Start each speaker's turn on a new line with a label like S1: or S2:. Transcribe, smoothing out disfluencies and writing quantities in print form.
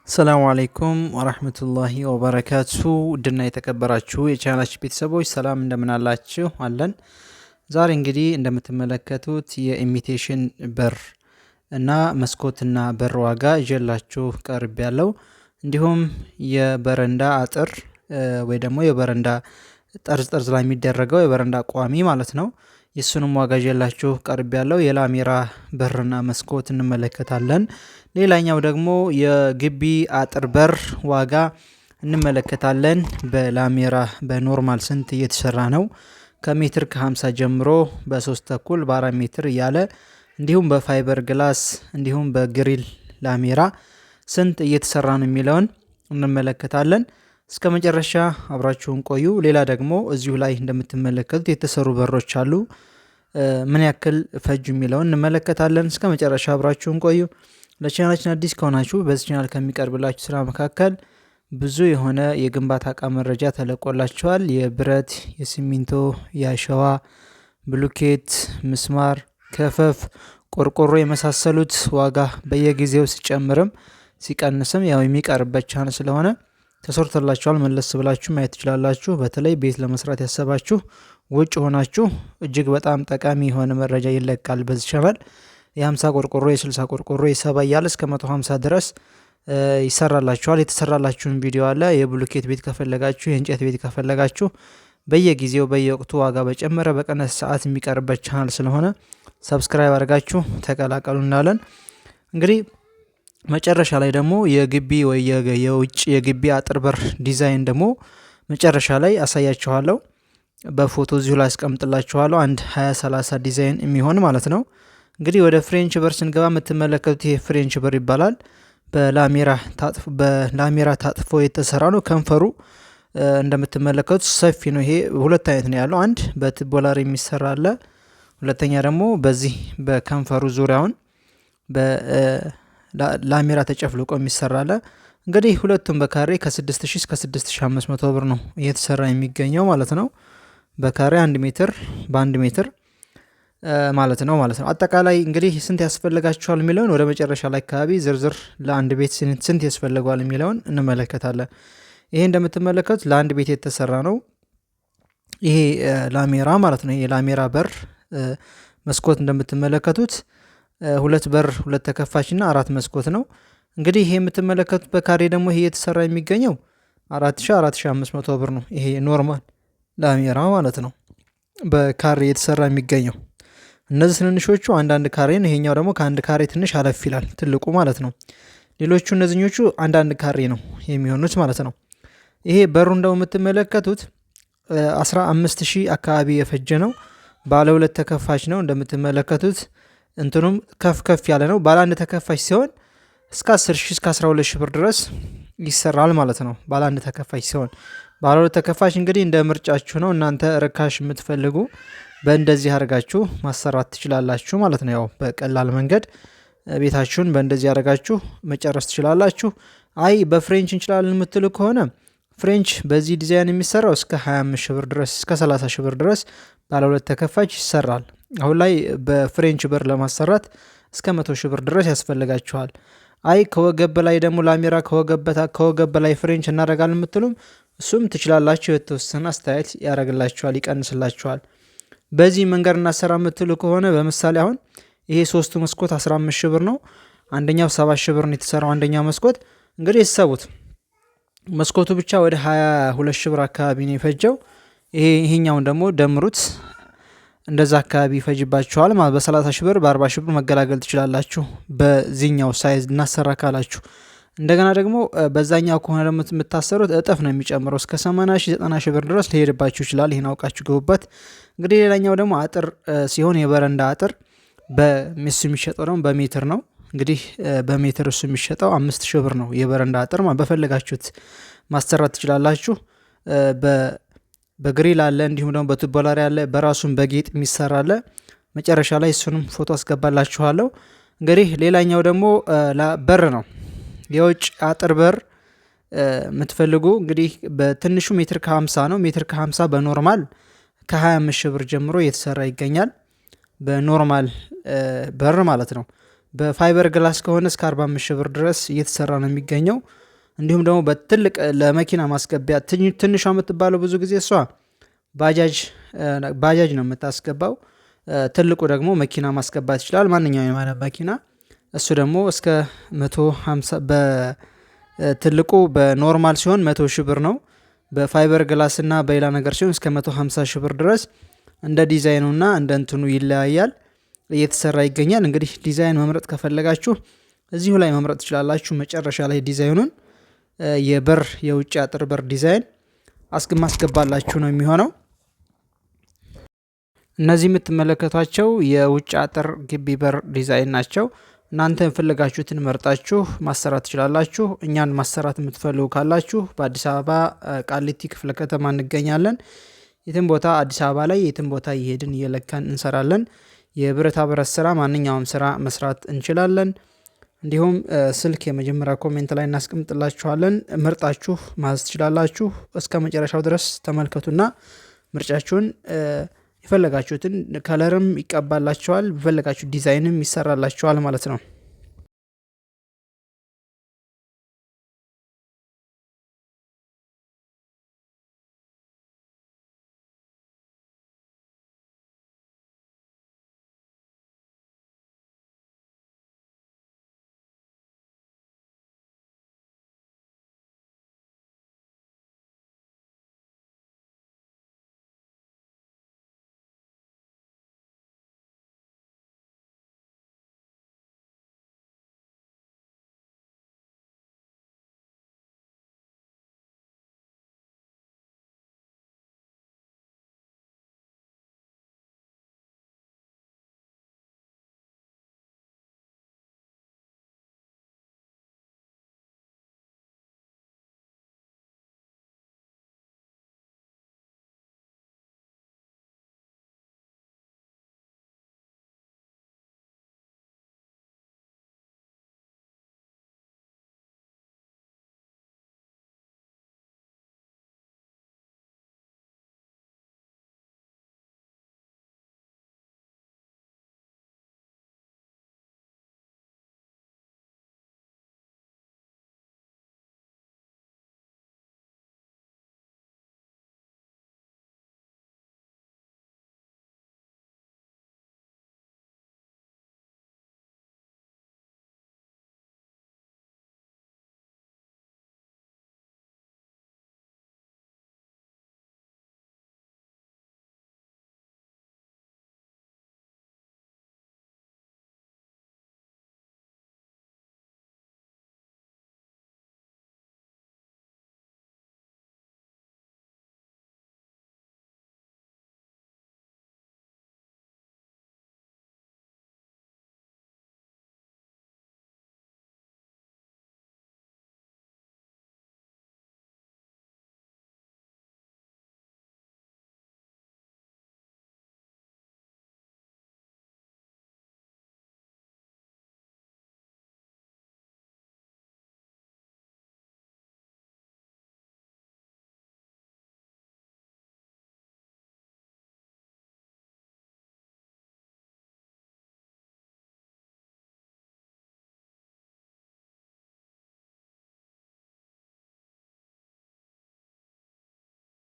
S1: ሰላሙ አለይኩም ወራህመቱላሂ ወበረካቱ ድና የተከበራችሁ የቻናላችን ቤተሰቦች ሰላም እንደምን አላችሁ? አለን። ዛሬ እንግዲህ እንደምትመለከቱት የኢሚቴሽን በር እና መስኮትና በር ዋጋ ይዤላችሁ ቀርብ ያለው እንዲሁም የበረንዳ አጥር ወይ ደግሞ የበረንዳ ጠርዝ ላይ የሚደረገው የበረንዳ ቋሚ ማለት ነው። የሱንም ዋጋ ይዤላችሁ ቀርብ ያለው የላሜራ በርና መስኮት እንመለከታለን። ሌላኛው ደግሞ የግቢ አጥር በር ዋጋ እንመለከታለን። በላሜራ በኖርማል ስንት እየተሰራ ነው? ከሜትር ከ50 ጀምሮ በ3 ተኩል በ4 ሜትር እያለ እንዲሁም በፋይበር ግላስ እንዲሁም በግሪል ላሜራ ስንት እየተሰራ ነው የሚለውን እንመለከታለን። እስከ መጨረሻ አብራችሁን ቆዩ። ሌላ ደግሞ እዚሁ ላይ እንደምትመለከቱት የተሰሩ በሮች አሉ። ምን ያክል ፈጁ የሚለውን እንመለከታለን። እስከ መጨረሻ አብራችሁን ቆዩ። ለቻናላችን አዲስ ከሆናችሁ በዚህ ቻናል ከሚቀርብላችሁ ስራ መካከል ብዙ የሆነ የግንባታ እቃ መረጃ ተለቆላችኋል። የብረት፣ የሲሚንቶ፣ የአሸዋ፣ ብሉኬት፣ ምስማር፣ ከፈፍ፣ ቆርቆሮ የመሳሰሉት ዋጋ በየጊዜው ሲጨምርም ሲቀንስም ያው የሚቀርበት ቻናል ስለሆነ ተሰርቶላችኋል። መለስ ብላችሁ ማየት ትችላላችሁ። በተለይ ቤት ለመስራት ያሰባችሁ ውጭ ሆናችሁ እጅግ በጣም ጠቃሚ የሆነ መረጃ ይለቃል በዚህ ቻናል። የ50 ቆርቆሮ፣ የ60 ቆርቆሮ፣ የ70 እያለ እስከ 150 ድረስ ይሰራላችኋል። የተሰራላችሁን ቪዲዮ አለ። የብሎኬት ቤት ከፈለጋችሁ፣ የእንጨት ቤት ከፈለጋችሁ በየጊዜው በየወቅቱ ዋጋ በጨመረ በቀነሰ ሰዓት የሚቀርበት ቻናል ስለሆነ ሰብስክራይብ አድርጋችሁ ተቀላቀሉ እናለን። እንግዲህ መጨረሻ ላይ ደግሞ የግቢ ወይ የውጭ የግቢ አጥር በር ዲዛይን ደግሞ መጨረሻ ላይ አሳያችኋለሁ። በፎቶ እዚሁ ላይ አስቀምጥላችኋለሁ። አንድ 20-30 ዲዛይን የሚሆን ማለት ነው። እንግዲህ ወደ ፍሬንች በር ስንገባ የምትመለከቱት ይሄ ፍሬንች በር ይባላል። በላሜራ ታጥፎ የተሰራ ነው። ከንፈሩ እንደምትመለከቱት ሰፊ ነው። ይሄ ሁለት አይነት ነው ያለው። አንድ በትቦላር የሚሰራ አለ። ሁለተኛ ደግሞ በዚህ በከንፈሩ ዙሪያውን በላሜራ ተጨፍልቆ የሚሰራ አለ። እንግዲህ ሁለቱም በካሬ ከ6000 እስከ 6500 ብር ነው እየተሰራ የሚገኘው ማለት ነው። በካሬ 1 ሜትር በ1 ሜትር ማለት ነው። አጠቃላይ እንግዲህ ስንት ያስፈልጋችኋል የሚለውን ወደ መጨረሻ ላይ አካባቢ ዝርዝር ለአንድ ቤት ስንት ያስፈልገዋል የሚለውን እንመለከታለን። ይሄ እንደምትመለከቱት ለአንድ ቤት የተሰራ ነው። ይሄ ላሜራ ማለት ነው። የላሜራ በር መስኮት እንደምትመለከቱት ሁለት በር፣ ሁለት ተከፋች እና 4 መስኮት ነው። እንግዲህ ይሄ የምትመለከቱት በካሬ ደግሞ ይሄ የተሰራ የሚገኘው 4500 ብር ነው። ይሄ ኖርማል ላሜራ ማለት ነው በካሬ የተሰራ የሚገኘው። እነዚህ ትንንሾቹ አንዳንድ ካሬ ነው። ይሄኛው ደግሞ ከአንድ ካሬ ትንሽ አለፍ ይላል ትልቁ ማለት ነው። ሌሎቹ እነዚህኞቹ አንዳንድ ካሬ ነው የሚሆኑት ማለት ነው። ይሄ በሩ እንደው የምትመለከቱት 15000 አካባቢ የፈጀ ነው። ባለ ሁለት ተከፋች ነው እንደምትመለከቱት። እንትኑም ከፍ ያለ ነው። ባለ አንድ ተከፋች ሲሆን እስከ 10000 እስከ 12000 ብር ድረስ ይሰራል ማለት ነው። ባለ አንድ ተከፋች ሲሆን ባለ ሁለት ተከፋች እንግዲህ እንደ ምርጫችሁ ነው። እናንተ ርካሽ የምትፈልጉ በእንደዚህ አድርጋችሁ ማሰራት ትችላላችሁ ማለት ነው። ያው በቀላል መንገድ ቤታችሁን በእንደዚህ አድርጋችሁ መጨረስ ትችላላችሁ። አይ በፍሬንች እንችላለን የምትሉ ከሆነ ፍሬንች በዚህ ዲዛይን የሚሰራው እስከ 25000 ብር ድረስ እስከ 30000 ብር ድረስ ባለ ሁለት ተከፋች ይሰራል። አሁን ላይ በፍሬንች በር ለማሰራት እስከ 100000 ብር ድረስ ያስፈልጋችኋል። አይ ከወገብ በላይ ደግሞ ላሜራ ከወገብ በላይ ፍሬንች እናደርጋለን የምትሉም እሱም ትችላላችሁ። የተወሰነ አስተያየት ያደርግላችኋል፣ ይቀንስላችኋል። በዚህ መንገድ እናሰራ የምትሉ ከሆነ በምሳሌ አሁን ይሄ 3ቱ መስኮት 15000 ብር ነው። አንደኛው 7000 ብር ነው የተሰራው አንደኛው መስኮት። እንግዲህ የተሰቡት መስኮቱ ብቻ ወደ 22000 ብር አካባቢ ነው የፈጀው። ይሄኛውን ደግሞ ደምሩት እንደዛ አካባቢ ይፈጅባችኋል ማለት በ30000 ብር በ40000 ብር መገላገል ትችላላችሁ። በዚህኛው ሳይዝ እናሰራ ካላችሁ እንደገና ደግሞ በዛኛው ከሆነ ደግሞ የምታሰሩት እጥፍ ነው የሚጨምረው። እስከ 80000 90000 ብር ድረስ ሊሄድባችሁ ይችላል። ይሄን አውቃችሁ ገቡበት። እንግዲህ ሌላኛው ደግሞ አጥር ሲሆን የበረንዳ አጥር በሜስ የሚሸጠው ደግሞ በሜትር ነው። እንግዲህ በሜትር እሱ የሚሸጠው 5000 ብር ነው። የበረንዳ አጥር በፈለጋችሁት ማሰራት ትችላላችሁ። በግሪል አለ፣ እንዲሁም ደግሞ በቱቦላሪ አለ፣ በራሱም በጌጥ የሚሰራ አለ። መጨረሻ ላይ እሱንም ፎቶ አስገባላችኋለሁ። እንግዲህ ሌላኛው ደግሞ በር ነው። የውጭ አጥር በር የምትፈልጉ እንግዲህ በትንሹ ሜትር ከ50 ነው። ሜትር ከ50 በኖርማል ከ25000 ብር ጀምሮ እየተሰራ ይገኛል። በኖርማል በር ማለት ነው። በፋይበር ግላስ ከሆነ እስከ 45 ሺህ ብር ድረስ እየተሰራ ነው የሚገኘው። እንዲሁም ደግሞ በትልቅ ለመኪና ማስገቢያ ትንሿ የምትባለው ብዙ ጊዜ እሷ ባጃጅ ነው የምታስገባው። ትልቁ ደግሞ መኪና ማስገባት ይችላል፣ ማንኛውም የማለት መኪና። እሱ ደግሞ እስከ 150 በትልቁ በኖርማል ሲሆን 100 ሺህ ብር ነው። በፋይበር ግላስ እና በሌላ ነገር ሲሆን እስከ 150 ሺህ ብር ድረስ እንደ ዲዛይኑና እንደ እንትኑ ይለያያል፣ እየተሰራ ይገኛል። እንግዲህ ዲዛይን መምረጥ ከፈለጋችሁ እዚሁ ላይ መምረጥ ትችላላችሁ። መጨረሻ ላይ ዲዛይኑን የበር የውጭ አጥር በር ዲዛይን ማስገባላችሁ ነው የሚሆነው። እነዚህ የምትመለከቷቸው የውጭ አጥር ግቢ በር ዲዛይን ናቸው። እናንተ የፈለጋችሁትን መርጣችሁ ማሰራት ትችላላችሁ። እኛን ማሰራት የምትፈልጉ ካላችሁ በአዲስ አበባ ቃሊቲ ክፍለ ከተማ እንገኛለን። የትም ቦታ አዲስ አበባ ላይ የትም ቦታ እየሄድን እየለካን እንሰራለን። የብረታ ብረት ስራ ማንኛውም ስራ መስራት እንችላለን። እንዲሁም ስልክ የመጀመሪያ ኮሜንት ላይ እናስቀምጥላችኋለን። መርጣችሁ ማዘዝ ትችላላችሁ። እስከ መጨረሻው ድረስ ተመልከቱና ምርጫችሁን የፈለጋችሁትን ከለርም ይቀባላችኋል፣ በፈለጋችሁ ዲዛይንም ይሰራላችኋል ማለት ነው።